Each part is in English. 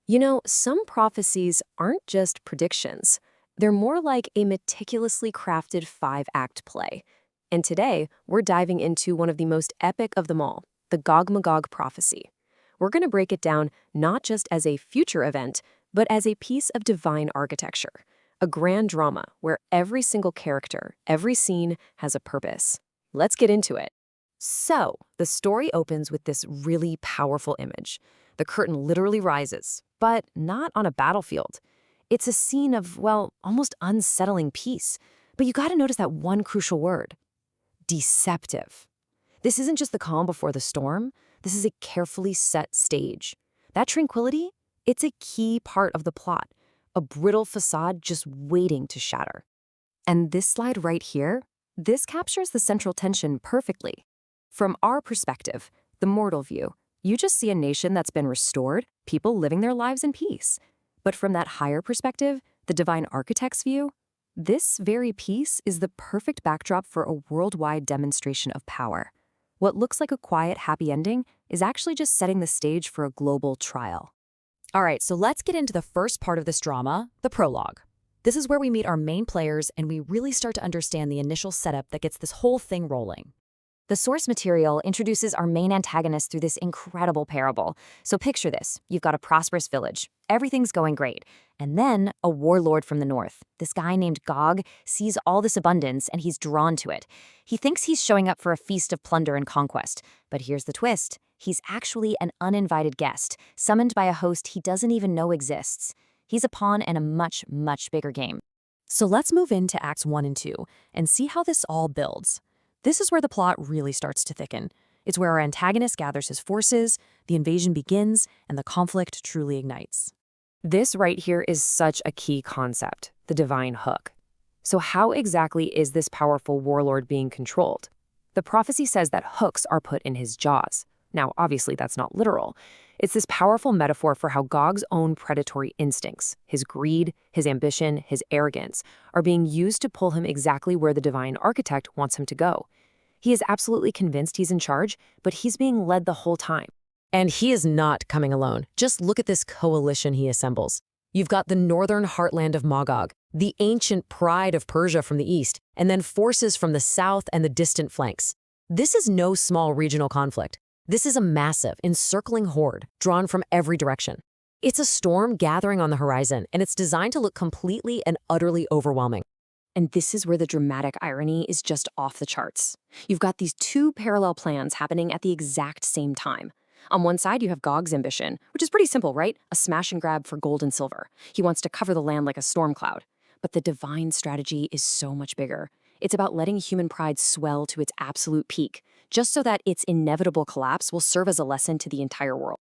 You know, some prophecies aren't just predictions. They're more like a meticulously crafted five-act play. And today, we're diving into one of the most epic of them all, the Gog-Magog Prophecy. We're going to break it down not just as a future event, but as a piece of divine architecture, a grand drama where every single character, every scene has a purpose. Let's get into it. So, the story opens with this really powerful image. The curtain literally rises, but not on a battlefield. It's a scene of, well, almost unsettling peace. But you gotta notice that one crucial word: deceptive. This isn't just the calm before the storm, this is a carefully set stage. That tranquility, it's a key part of the plot, a brittle facade just waiting to shatter. And this slide right here, this captures the central tension perfectly. From our perspective, the mortal view, you just see a nation that's been restored, people living their lives in peace. But from that higher perspective, the divine architect's view, this very peace is the perfect backdrop for a worldwide demonstration of power. What looks like a quiet, happy ending is actually just setting the stage for a global trial. All right, so let's get into the first part of this drama, the prologue. This is where we meet our main players and we really start to understand the initial setup that gets this whole thing rolling. The source material introduces our main antagonist through this incredible parable. So picture this. You've got a prosperous village. Everything's going great. And then a warlord from the north, this guy named Gog, sees all this abundance and he's drawn to it. He thinks he's showing up for a feast of plunder and conquest. But here's the twist. He's actually an uninvited guest, summoned by a host he doesn't even know exists. He's a pawn in a much, much bigger game. So let's move into Acts 1 and 2 and see how this all builds. This is where the plot really starts to thicken. It's where our antagonist gathers his forces, the invasion begins, and the conflict truly ignites. This right here is such a key concept, the divine hook. So how exactly is this powerful warlord being controlled? The prophecy says that hooks are put in his jaws. Now, obviously, that's not literal. It's this powerful metaphor for how Gog's own predatory instincts, his greed, his ambition, his arrogance, are being used to pull him exactly where the divine architect wants him to go. He is absolutely convinced he's in charge, but he's being led the whole time. And he is not coming alone. Just look at this coalition he assembles. You've got the northern heartland of Magog, the ancient pride of Persia from the east, and then forces from the south and the distant flanks. This is no small regional conflict. This is a massive, encircling horde drawn from every direction. It's a storm gathering on the horizon, and it's designed to look completely and utterly overwhelming. And this is where the dramatic irony is just off the charts. You've got these two parallel plans happening at the exact same time. On one side, you have Gog's ambition, which is pretty simple, right? A smash and grab for gold and silver. He wants to cover the land like a storm cloud. But the divine strategy is so much bigger. It's about letting human pride swell to its absolute peak, just so that its inevitable collapse will serve as a lesson to the entire world.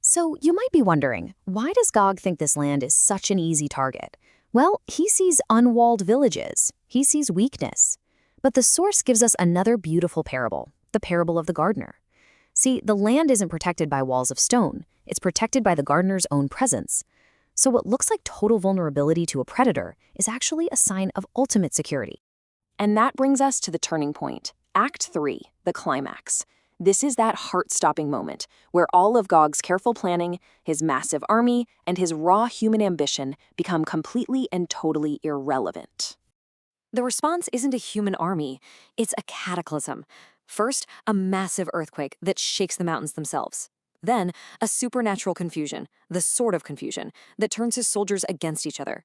So you might be wondering, why does Gog think this land is such an easy target? Well, he sees unwalled villages. He sees weakness. But the source gives us another beautiful parable, the parable of the gardener. See, the land isn't protected by walls of stone. It's protected by the gardener's own presence. So what looks like total vulnerability to a predator is actually a sign of ultimate security. And that brings us to the turning point, Act 3, the climax. This is that heart-stopping moment where all of Gog's careful planning, his massive army, and his raw human ambition become completely and totally irrelevant. The response isn't a human army, it's a cataclysm. First, a massive earthquake that shakes the mountains themselves. Then, a supernatural confusion, the sort of confusion that turns his soldiers against each other.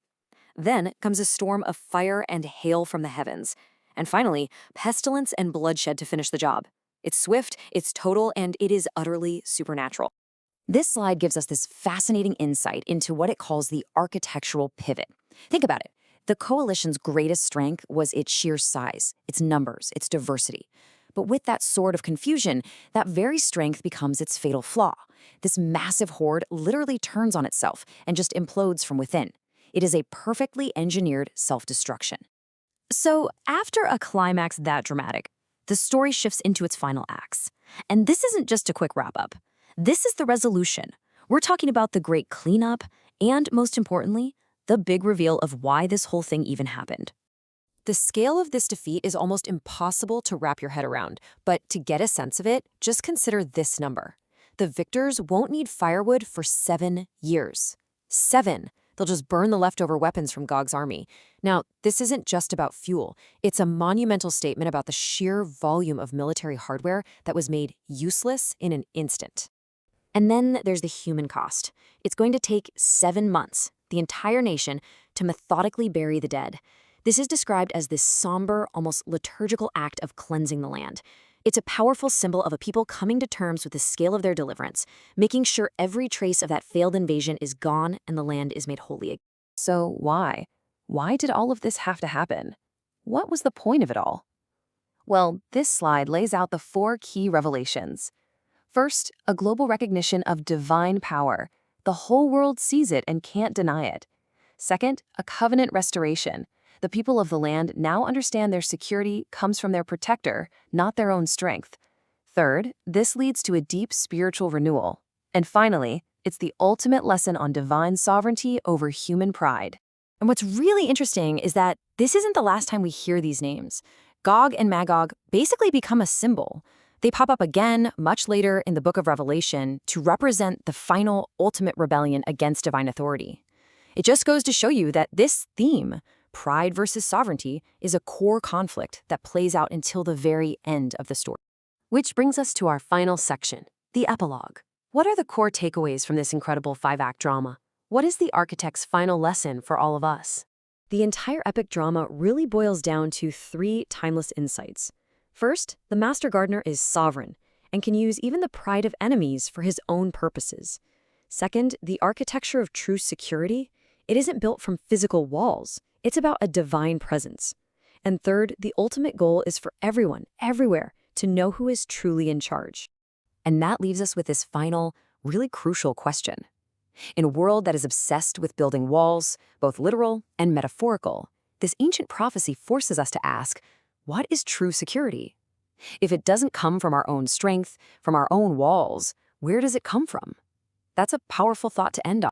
Then comes a storm of fire and hail from the heavens. And finally, pestilence and bloodshed to finish the job. It's swift, it's total, and it is utterly supernatural. This slide gives us this fascinating insight into what it calls the architectural pivot. Think about it. The coalition's greatest strength was its sheer size, its numbers, its diversity. But with that sort of confusion, that very strength becomes its fatal flaw. This massive horde literally turns on itself and just implodes from within. It is a perfectly engineered self-destruction. So after a climax that dramatic, the story shifts into its final acts. And this isn't just a quick wrap-up. This is the resolution. We're talking about the great cleanup and, most importantly, the big reveal of why this whole thing even happened. The scale of this defeat is almost impossible to wrap your head around, but to get a sense of it, just consider this number. The victors won't need firewood for 7 years. 7. They'll just burn the leftover weapons from Gog's army. Now, this isn't just about fuel. It's a monumental statement about the sheer volume of military hardware that was made useless in an instant. And then there's the human cost. It's going to take 7 months, the entire nation, to methodically bury the dead. This is described as this somber, almost liturgical act of cleansing the land. It's a powerful symbol of a people coming to terms with the scale of their deliverance, making sure every trace of that failed invasion is gone and the land is made holy again. So why? Why did all of this have to happen? What was the point of it all? Well, this slide lays out the 4 key revelations. First, a global recognition of divine power. The whole world sees it and can't deny it. Second, a covenant restoration. The people of the land now understand their security comes from their protector, not their own strength. Third, this leads to a deep spiritual renewal. And finally, it's the ultimate lesson on divine sovereignty over human pride. And what's really interesting is that this isn't the last time we hear these names. Gog and Magog basically become a symbol. They pop up again much later in the book of Revelation to represent the final, ultimate rebellion against divine authority. It just goes to show you that this theme, pride versus sovereignty, is a core conflict that plays out until the very end of the story. Which brings us to our final section, the epilogue. What are the core takeaways from this incredible 5-act drama? What is the architect's final lesson for all of us? The entire epic drama really boils down to 3 timeless insights. First, the master gardener is sovereign and can use even the pride of enemies for his own purposes. Second, the architecture of true security, it isn't built from physical walls. It's about a divine presence. And third, the ultimate goal is for everyone, everywhere, to know who is truly in charge. And that leaves us with this final, really crucial question. In a world that is obsessed with building walls, both literal and metaphorical, this ancient prophecy forces us to ask, what is true security? If it doesn't come from our own strength, from our own walls, where does it come from? That's a powerful thought to end on.